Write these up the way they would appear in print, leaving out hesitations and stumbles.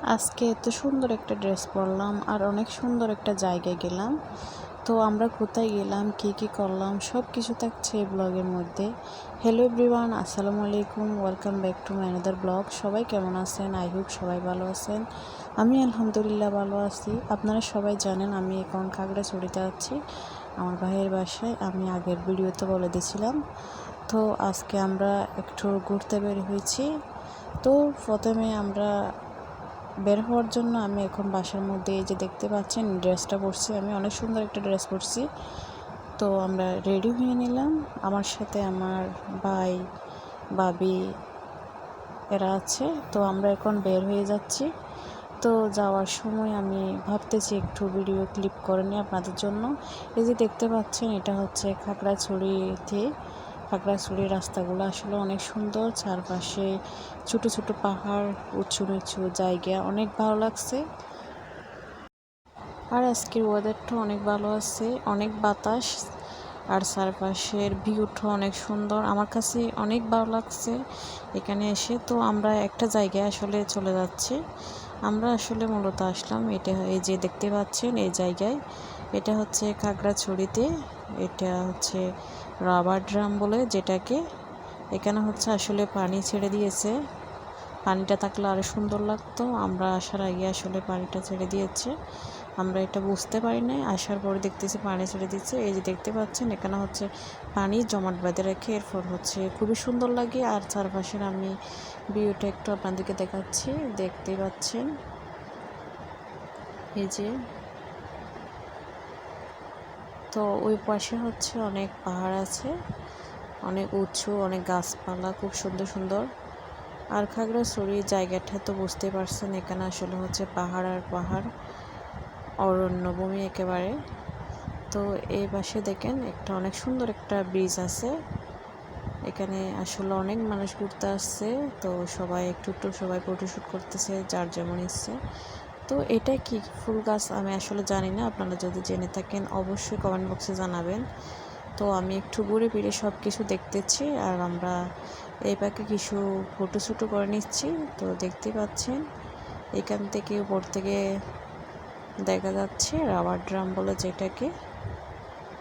আজকে এত সুন্দর একটা ড্রেস পরলাম আর অনেক সুন্দর একটা জায়গায় গেলাম। তো আমরা কোথায় গেলাম, কী করলাম, সব কিছু থাকছে এই ব্লগের মধ্যে। হ্যালো এভরিওয়ান, আসসালামু আলাইকুম, welcome back to my another blog. সবাই কেমন আছেন? আই হোপ সবাই ভালো আছেন। আমি আলহামদুলিল্লাহ ভালো আছি। আপনারা সবাই জানেন আমি এখন খাগড়াছড়িতে আছি, আমার ভাইয়ের বাসায়। আমি আগের ভিডিওতে বলে দিয়েছিলাম। তো আজকে আমরা একটু ঘুরতে বের হয়েছি। তো প্রথমে আমরা বের হওয়ার জন্য আমি এখন বাসার মধ্যে এই যে দেখতে পাচ্ছেন ড্রেসটা পরছি, আমি অনেক সুন্দর একটা ড্রেস পরছি। তো আমরা রেডি হয়ে নিলাম, আমার সাথে আমার ভাই ভাবি এরা আছে। তো আমরা এখন বের হয়ে যাচ্ছি। তো যাওয়ার সময় আমি ভাবতেছি একটু ভিডিও ক্লিপ করে নিই আপনাদের জন্য। এই যে দেখতে পাচ্ছেন এটা হচ্ছে খাগড়াছড়িতে। খাগড়াছড়ির রাস্তাগুলো আসলে অনেক সুন্দর, চারপাশে ছোট ছোট পাহাড়, উঁচু নিচু জায়গা, অনেক ভালো লাগছে। আর আজকের ওয়েদারটা অনেক ভালো আছে, অনেক বাতাস, আর চারপাশের ভিউটা অনেক সুন্দর। আমার কাছে অনেক ভালো লাগছে এখানে এসে। তো আমরা একটা জায়গায় আসলে চলে যাচ্ছি। আমরা আসলে মূলত আসলাম এটা, এই যে দেখতে পাচ্ছেন এই জায়গায়, এটা হচ্ছে খাগড়াছড়িতে। এটা হচ্ছে রাবার ড্রাম বলে যেটাকে। এখানে হচ্ছে আসলে পানি ছেড়ে দিয়েছে, পানিটা থাকলে আরও সুন্দর লাগতো। আমরা আসার আগে আসলে পানিটা ছেড়ে দিয়েছে, আমরা এটা বুঝতে পারি নাই। আসার পরে দেখতেছি পানি ছেড়ে দিচ্ছে। এই যে দেখতে পাচ্ছেন এখানে হচ্ছে পানি জমাট বেঁধে রেখে এরপর হচ্ছে খুবই সুন্দর লাগে। আর চারপাশের আমি ভিউটা একটু আপনাদেরকে দেখাচ্ছি, দেখতে পাচ্ছেন এই যে। তো ওই পাশে হচ্ছে অনেক পাহাড় আছে, অনেক উঁচু, অনেক গাছপালা, খুব সুন্দর সুন্দর। আর খাগড়াছড়ি জায়গাটা তো বুঝতে পারছেন, এখানে আসলে হচ্ছে পাহাড় আর পাহাড়, অরণ্যভূমি একেবারে। তো এই পাশে দেখেন একটা অনেক সুন্দর একটা ব্রিজ আছে, এখানে আসলে অনেক মানুষ ঘুরতে আসছে। তো সবাই একটু সবাই ফটোশ্যুট করতেছে, যার যেমন ইচ্ছে। তো এটা কি ফুল গাছ আমি আসলে জানি না, আপনারা যদি জেনে থাকেন অবশ্যই কমেন্ট বক্সে জানাবেন। তো আমি একটু ঘুরে ফিরে সব কিছু দেখতেছি, আর আমরা এই পাকে কিছু ফটোশ্যুটও করে নিচ্ছি। তো দেখতে পাচ্ছেন এখান থেকে উপর থেকে দেখা যাচ্ছে রাবার ড্রাম বলে যেটাকে।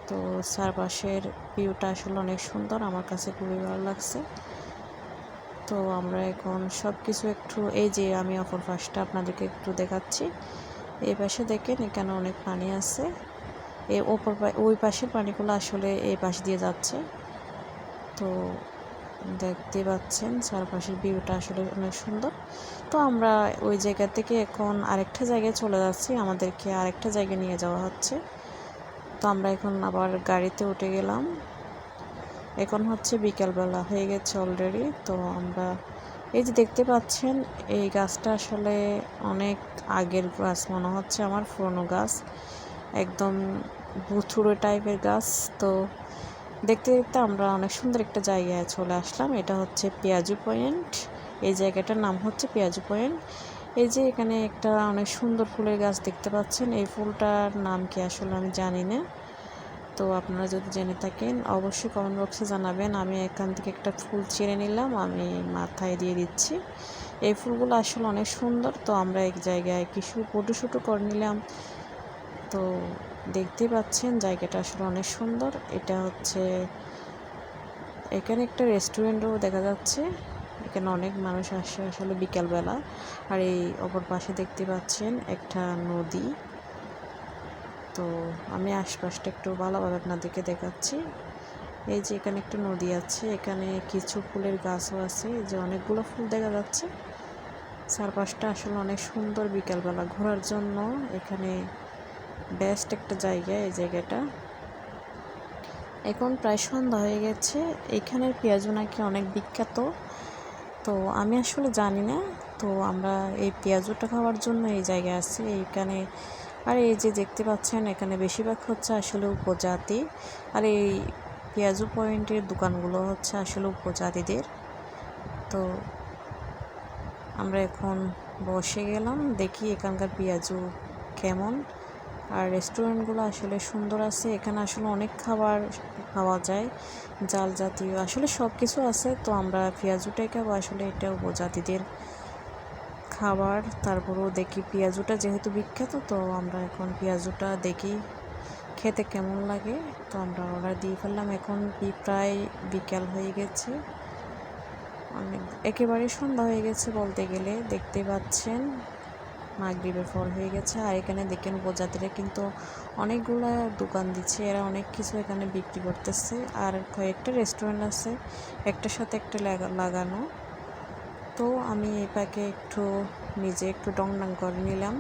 তো চারপাশের ভিউটা আসলে অনেক সুন্দর, আমার কাছে খুবই ভালো লাগছে। তো আমরা এখন সব কিছু একটু, এই যে আমি অপর পাশটা আপনাদেরকে একটু দেখাচ্ছি। এই পাশে দেখেন এখানে অনেক পানি আছে, এই ওই পাশের পানিগুলো আসলে এই পাশ দিয়ে যাচ্ছে। তো দেখতে পাচ্ছেন চারপাশের ভিউটা আসলে অনেক সুন্দর। তো আমরা ওই জায়গা থেকে এখন আরেকটা জায়গায় চলে যাচ্ছি, আমাদেরকে আরেকটা জায়গায় নিয়ে যাওয়া হচ্ছে। তো আমরা এখন আবার গাড়িতে উঠে গেলাম। এখন হচ্ছে বিকালবেলা হয়ে গেছে অলরেডি। তো আমরা এই যে দেখতে পাচ্ছেন এই গাছটা আসলে অনেক আগের গাছ মনে হচ্ছে, আমার পুরনো গাছ, একদম ভুতুড়ে টাইপের গাছ। তো দেখতে দেখতে আমরা অনেক সুন্দর একটা জায়গায় চলে আসলাম, এটা হচ্ছে পেঁয়াজু পয়েন্ট। এই জায়গাটার নাম হচ্ছে পেঁয়াজু পয়েন্ট। এই যে এখানে একটা অনেক সুন্দর ফুলের গাছ দেখতে পাচ্ছেন, এই ফুলটার নাম কি আসলে আমি জানি না। তো আপনারা যদি জেনে থাকেন অবশ্যই কমেন্ট বক্সে জানাবেন। আমি এখান থেকে একটা ফুল ছিঁড়ে নিলাম, আমি মাথায় দিয়ে দিচ্ছি। এই ফুলগুলো আসলে অনেক সুন্দর। তো আমরা এক জায়গায় কিছু ফটোশ্যুটও করে নিলাম। তো দেখতে পাচ্ছেন জায়গাটা আসলে অনেক সুন্দর। এটা হচ্ছে এখানে একটা রেস্টুরেন্টও দেখা যাচ্ছে, এখানে অনেক মানুষ আসে আসলে বিকালবেলা। আর এই অপর পাশে দেখতে পাচ্ছেন একটা নদী। তো আমি আশপাশটা একটু ভালোভাবে আপনাদেরকে দেখাচ্ছি। এই যে এখানে একটা নদী আছে, এখানে কিছু ফুলের গাছও আছে, এই যে অনেকগুলো ফুল দেখা যাচ্ছে। চারপাশটা আসলে অনেক সুন্দর, বিকালবেলা ঘোরার জন্য এখানে বেস্ট একটা জায়গা এই জায়গাটা। এখন প্রায় সন্ধ্যা হয়ে গেছে, এখানের পেঁয়াজু নাকি অনেক বিখ্যাত। তো আমি আসলে জানি না। তো আমরা এই পেঁয়াজুটা খাওয়ার জন্য এই জায়গায় আছি এইখানে। আর এই যে দেখতে পাচ্ছেন এখানে বেশিরভাগ হচ্ছে আসলে উপজাতি, আর এই পেঁয়াজু পয়েন্টের দোকানগুলো হচ্ছে আসলে উপজাতিদের। তো আমরা এখন বসে গেলাম, দেখি এখানকার পেঁয়াজু কেমন। আর রেস্টুরেন্টগুলো আসলে সুন্দর আছে, এখানে আসলে অনেক খাবার পাওয়া যায়, জাল জাতীয় আসলে সব কিছু আছে। তো আমরা পেঁয়াজুটাই খাবো, আসলে এটা উপজাতিদের খাবার। তারপরেও দেখি পেঁয়াজুটা যেহেতু বিখ্যাত, তো আমরা এখন পেঁয়াজুটা দেখি খেতে কেমন লাগে। তো আমরা অর্ডার দিয়ে ফেললাম। এখন প্রায় বিকেল হয়ে গেছে, অনেক একেবারে সন্ধ্যা হয়ে গেছে বলতে গেলে। দেখতে পাচ্ছেন মাগরিবের পর হয়ে গেছে। আর এখানে দেখেন উপজাতিরা কিন্তু অনেকগুলা দোকান দিচ্ছে, এরা অনেক কিছু এখানে বিক্রি করতেছে। আর কয়েকটা রেস্টুরেন্ট আছে, একটার সাথে একটা লাগানো। তো আমি এটাকে নিজে একটু ডং করে নিলাম।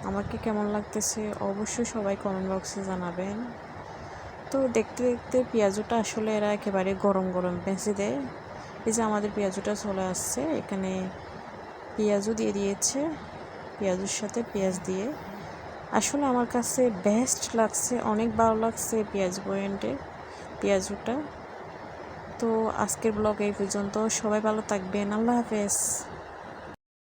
আমাকে কেমন লাগতেছে অবশ্যই সবাই কমেন্ট বক্সে জানাবেন। তো দেখতে দেখতে পেঁয়াজুটা আসলে এরা একেবারে গরম গরম বেঁচে দেয়। এই যে আমাদের পেঁয়াজুটা চলে আসছে, এখানে পেঁয়াজও দিয়ে দিয়েছে, পেঁয়াজের সাথে পেঁয়াজ দিয়ে। আসলে আমার কাছে বেস্ট লাগছে, অনেক ভালো লাগছে পেঁয়াজ পয়েন্টে পেঁয়াজুটা। তো আজকের ব্লগ এই পর্যন্ত। সবাই ভালো থাকবেন, আল্লাহ হাফেজ।